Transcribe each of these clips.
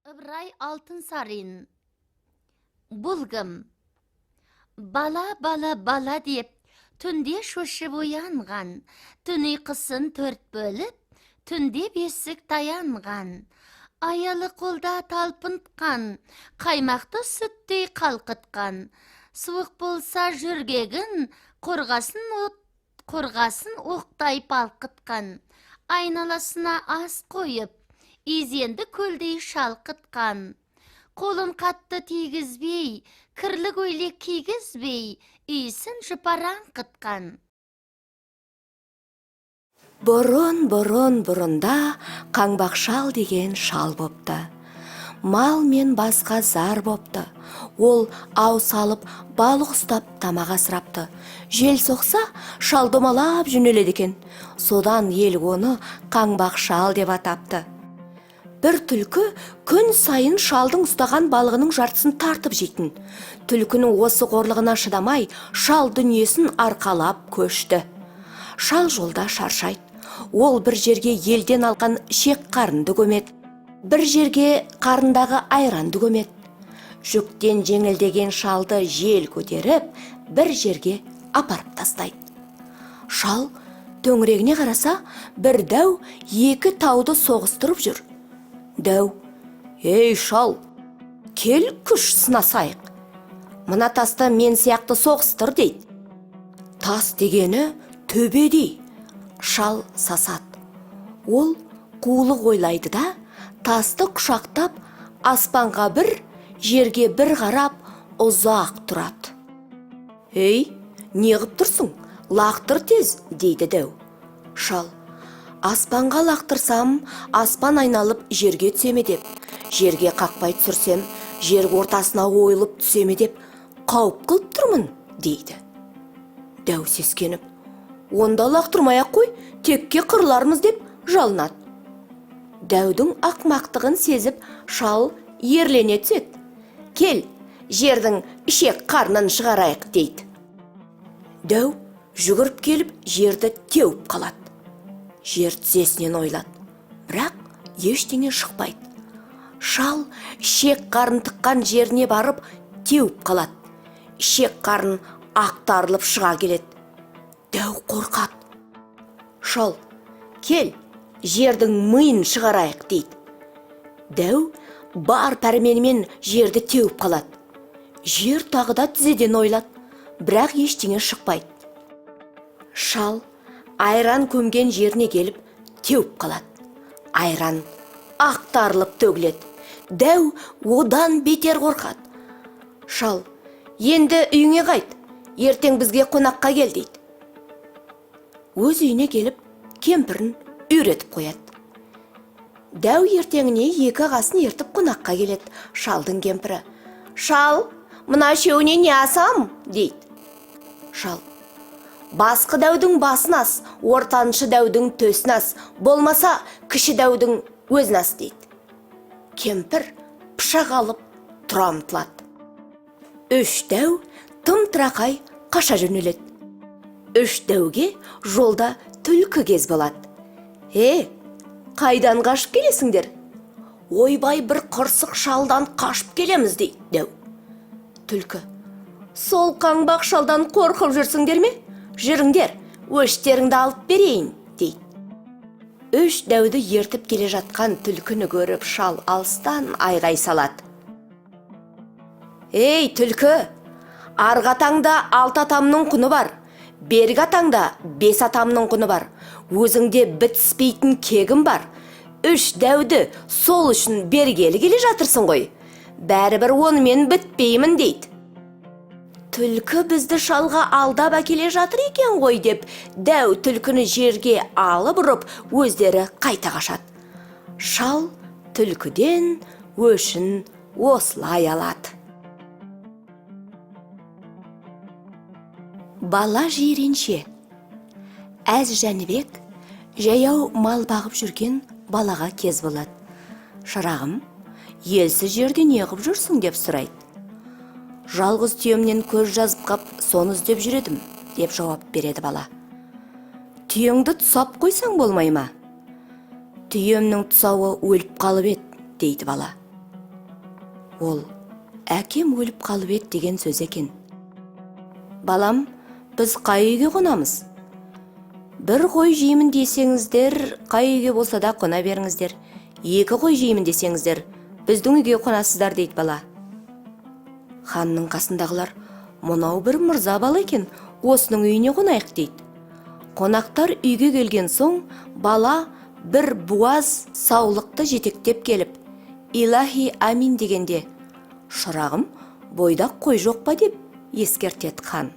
Ыбырай Алтынсарин. Bulgum. Bala deyip, tünde şoşup uyangan, tün uykısın 4 bölüp, tünde besik dayangan. Ayalı kolda talpıntkan, kaymakta süttey kalkıtkan. Soğuk bolsa jürgegin, korgasın oqtay balkıtkan. Aynalasına az koyup, izendi köldey şalkıtkan. Kolun katты тигізбей, кірлі көйлек кигізбей, үйсін жыпараң қытқан. Бұрында қаңбақ шал деген шал бопты. Мал мен басқа зар бопты. Ол ау салып, балық ұстап тамақ асырапты. Жел соқса, шал домалап жөнеледі екен. Содан ел оны қаңбақ шал деп атапты. Бір түлкі күн сайын шалдың ұстаған балығының жартысын тартып жейтін. Түлкінің осы қорлығына шыдамай, шал дүниесін арқалап көшті. Шал жолда шаршайды. Ол бір жерге елден алған шек қарынды көмет. Бір жерге қарындағы айранды көмет. Жүктен жеңілдеген шалды жел көтеріп, бір жерге апарып тастайды. Шал төңірегіне қараса, бір дәу екі тауды соғыстырып жүр. Дәу: «Ей шал, кел күш сынасайық. Мына таста мен сияқты соғыстыр» дейді. Тас дегені төбедей. Шал сасады. Ол қулық ойлайды да, тасты құшақтап, аспанға бір, жерге бір қарап, ұзақ тұрады. «Ей, не қып тұрсың? Лақтыр тез» дейді дәу. Шал: «Аспанға лақтырсам, аспан айналып жерге түсеме деп, жерге қақпай түсірсем, жер ортасына ойылып түсеме деп, қауіп қылып тұрмын» дейді. Дәу сескеніп: «Онда лақтырмай-ақ қой, текке қырлармыз» деп жалынады. Дәудің ақмақтығын сезіп, шал ерлене түседі. «Кел, жердің ішек қарнын шығарайық» дейді. Дәу жүгіріп келіп, жерді теуіп қалады. Жер тізесінен ойлады, бірақ ештеңе шықпайды. Шал ішек қарын тыққан жеріне барып теуіп қалады. Ішек қарын ақтарылып шыға келеді. Дәу қорқады. Шал: «Кел, жердің миын шығарайық» дейді. Дәу бар пәрменімен жерді теуіп қалады. Жер тағы да тізеден ойлады, бірақ ештеңе шықпайды. Шал айран көмген жеріне келіп теуіп қалады. Айран ақтарылып төгіледі. Дәу одан бетер қорқады. Шал: «Енді үйіңе қайт, ертең бізге қонаққа кел» дейді. Өз үйіне келіп, кемпірін үйретіп қояды. Дәу ертеңіне екі ағасын ертіп қонаққа келеді. Шалдың кемпірі: «Шал, мына үшеуіне не асам?» дейді. Шал: «Басқы дәудің басын ас, ортаншы дәудің төсін ас, болмаса кіші дәудің өзін ас» дейді. Кемпір пышақ алып тұра ұмтылады. Үш дәу тым-тырақай қаша жөнеледі. Үш дәуге жолда түлкі кез болады. Қайдан қашып келесіңдер?» «Ойбай, бір қырсық шалдан қашып келеміз» дейді дәу. Түлкі: «Сол қаңбақ шалдан қорқып жүрсіңдер ме? Жүріңдер, өштеріңді алып берейін» дейді. Үш дәуді ертіп келе жатқан түлкіні көріп, шал алыстан айғай салады. «Ей түлкі, арғы атаңда 6 атамның құны бар, бергі атаңда 5 атамның құны бар, өзіңде бітіспейтін кегім бар. Үш дәуді сол үшін бергелі келе жатырсың ғой, бәрібір онымен бітпеймін» дейді. Түлкі бізді шалға алдап әкеле жатыр екен ғой деп, дәу түлкіні жерге алып ұрып, өздері қайта қашады. Шал түлкіден өшін осылай алады. Бала жиренше. Әз Жәнібек жаяу мал бағып жүрген балаға кез болады. «Шырағым, елсіз жерде не қып жүрсің?» деп сұрайды. «Жалғыз түйемнен көз жазып қап, соны іздеп жүредім» деп жауап береді бала. «Түйеңді тұсап қойсаң болмай ма?» «Түйемнің тұсауы өліп қалып еді» дейді бала. Ол әкем өліп қалып еді деген сөз екен. Балам, біз қай үйге қонамыз? Бір қой жеймін десеңіздер, қай үйге болса да қона беріңіздер. Екі қой жеймін десеңіздер, біздің үйге қонасыздар дейді бала. Ханның қасындағылар, мынау бір мырза бала екен, осының үйіне қонайық дейді. Қонақтар үйге келген соң, бала бір буаз саулықты жетектеп келіп, илахи амин дегенде, шырағым, бойдақ қой жоқ па деп ескертеді хан.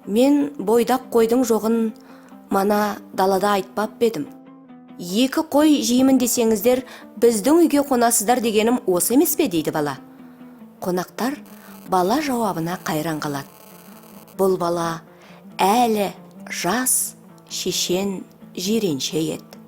Мен бойдақ қойдың жоғын мана далада айтпап бедім. Екі қой жеймін десеңіздер, біздің үйге қонасыздар дегенім осы емес пе дейді бала. Қонақтар бала жауабына қайран қалады. Бұл бала әлі жас, шешен, жиренше еді.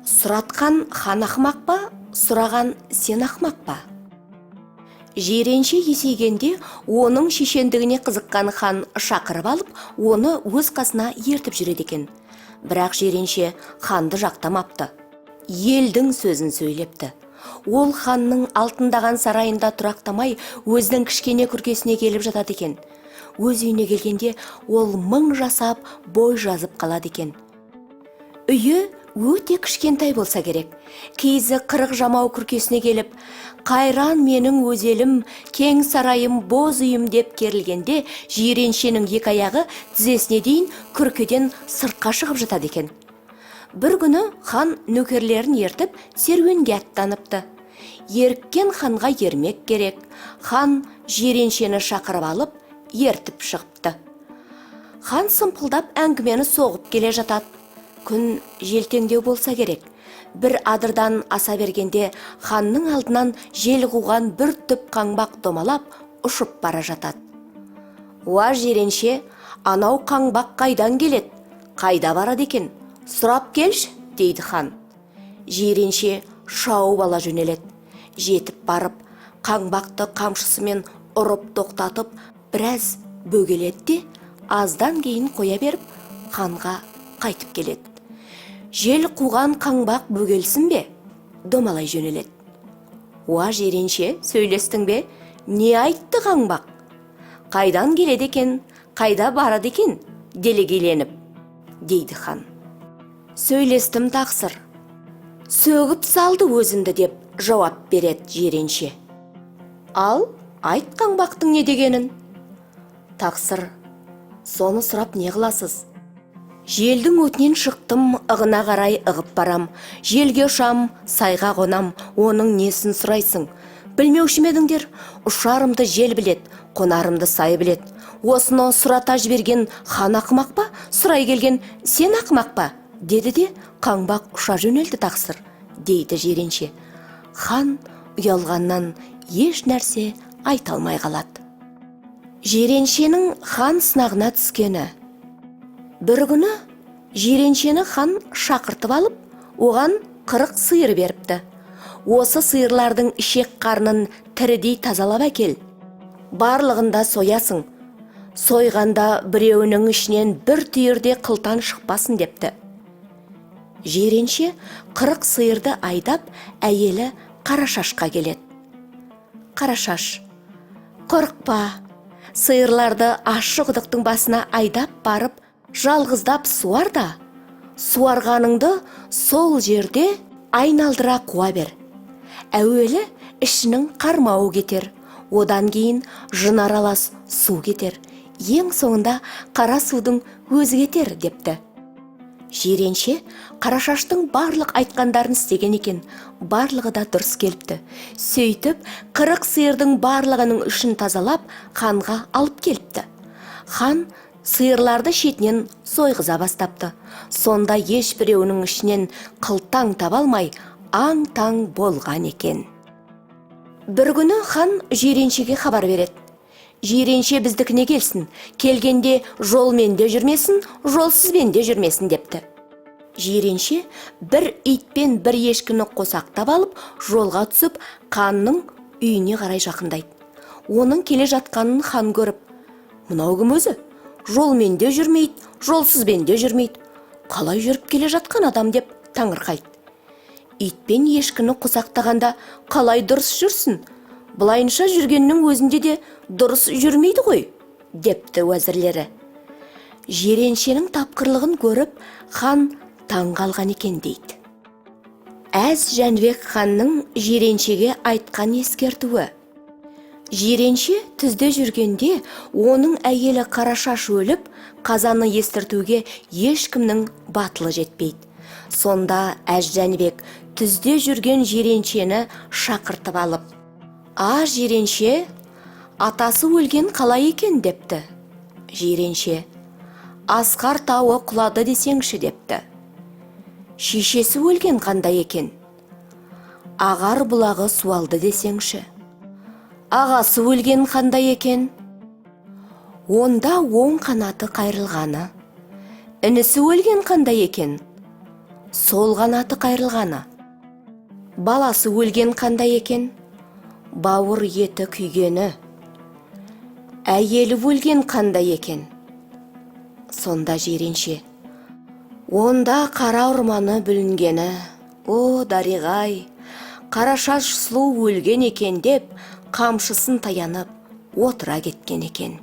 Сұратқан хан ақымақ па, сұраған сен ақымақ па? Жиренше есейгенде оның шешендігіне қызыққан хан шақырып алып, оны өз қасына ертіп жүреді екен. Бірақ жиренше ханды жақтамапты. Елдің сөзін сөйлепті. Ол ханның алтындаған сарайында тұрақтамай, өзінің кішкене күркесіне келіп жатады екен. Өз үйіне келгенде ол мың жасап, бой жазып қалады екен. Үйі өте кішкентай болса керек. Кейзі 40 жамау күркесіне келіп, қайран менің өз елім, кең сарайым, боз үйім деп керілгенде, жиреншенің екі аяғы тізесіне дейін күркеден сыртқа шығып жатады екен. Бір күні хан нөкерлерін ертіп серуенге аттаныпты. Еріккен ханға ермек керек. Хан жиреншені шақырып алып, ертіп шығыпты. Хан сымпылдап әңгімені соғып келе жатады. Күн желтеңдеу болса керек. Бір адырдан аса бергенде ханның алдынан жел қуған бір түп қаңбақ домалап ұшып бара жатады. Уа жиренше, анау қаңбақ қайдан келеді? Қайда барады екен? Сұрап келші, дейді хан. Жиренше шауып ала жөнеледі. Жетіп барып, қаңбақты қамшысымен ұрып тоқтатып, біраз бөгеледі де, аздан кейін қоя беріп, ханға қайтып келеді. Жел қуған қаңбақ бөгелсін бе? Домалай жөнеледі. Уа жиренше, сөйлестің бе? Не айтты қаңбақ? Қайдан келеді екен? Қайда барады екен? Делегеленіп, дейді хан. Сөйлестім тақсыр. Сөгіп салды өзімді деп жауап береді жиренше. Ал, айт қаңбақтың не дегенін? Тақсыр, соны сұрап не қыласыз? Желдің өтінен шықтым, ығына қарай ығып барам. Желге ұшам, сайға қонам, оның несін сұрайсың? Білмеуші медіңдер, ұшарымды жел білет, қонарымды сай білет. Осыны сұрата жіберген хан ақымақ па, сұрай келген сен ақымақ па? Деді де қаңбақ ұша жөнелді тақсыр, дейді жиренше. Хан ұялғаннан еш нәрсе айта алмай қалады. Жиреншенің хан сынағына түскені. Бір күні жиреншені хан шақыртып алып, оған 40 сиыр беріпті. Осы сиырлардың ішек қарнын тірідей тазалап әкел. Барлығында соясың. Сойғанда біреуінің ішінен бір түйірде қылтан шықпасын депті. Жиренше 40 сиырды айдап, әйелі Қарашашқа келеді. Қарашаш, қорықпа, сиырларды ащы құдықтың басына айдап барып, жалғыздап суар да, суарғаныңды сол жерде айналдыра қуа бер. Әуелі ішінің қармауы кетер, одан кейін жын аралас су кетер, ең соңында қара судың өзі кетер депті. Жиренше Қарашаштың барлық айтқандарын істеген екен, барлығы да дұрыс келіпті. Сөйтіп 40 сиырдың барлығының ішін тазалап, ханға алып келіпті. Хан сиырларды шетінен сойғыза бастапты. Сонда ешбіреуінің ішінен қылтаң таба алмай, аң-таң болған екен. Бір күні хан жиреншеге хабар береді. Жиренше біздікіне келсін, келгенде жолмен де жүрмесін, жолсызбен де жүрмесін депті. Жиренше бір итпен бір ешкіні қосақтап алып, жолға түсіп, ханның үйіне қарай жақындайды. Оның келе жатқанын хан көріп, мынау кім өзі? Жолмен де жүрмейді, жолсызбен де жүрмейді. Қалай жүріп келе жатқан адам деп таңырқайды. Итпен ешкіні қосақтағанда қалай дұрыс жүрсін? Бұлайынша жүргеннің өзінде де дұрыс жүрмейді ғой, депті уәзірлері. Жиреншенің тапқырлығын көріп, хан таң қалған екен дейді. Әз Жәнібек ханның жиреншеге айтқан ескертуі. Жиренше түзде жүргенде оның әйелі Қарашаш өліп, қазаны естіртуге ешкімнің батылы жетпейді. Сонда Әз Жәнібек түзде жүрген жиреншені шақыртып алып, «А, жиренше, атасы өлген қалай екен?» депті. Жиренше, «Асқар тауы құлады десеңші» депті. «Шешесі өлген қандай екен?» «Ағар бұлағы суалды десеңші». «Ағасы өлген қандай екен?» «Онда оң қанаты қайрылғаны». «Інісі өлген қандай екен?» «Сол қанаты қайрылғаны». «Баласы өлген қандай екен?» «Бауыр еті күйгені». «Әйелі өлген қандай екен?» Сонда жиренше, «Онда қара ұрманы бүлінгені, о дариғай, Қарашаш сұлу өлген екен» деп, қамшысын таянып отыра кеткен екен.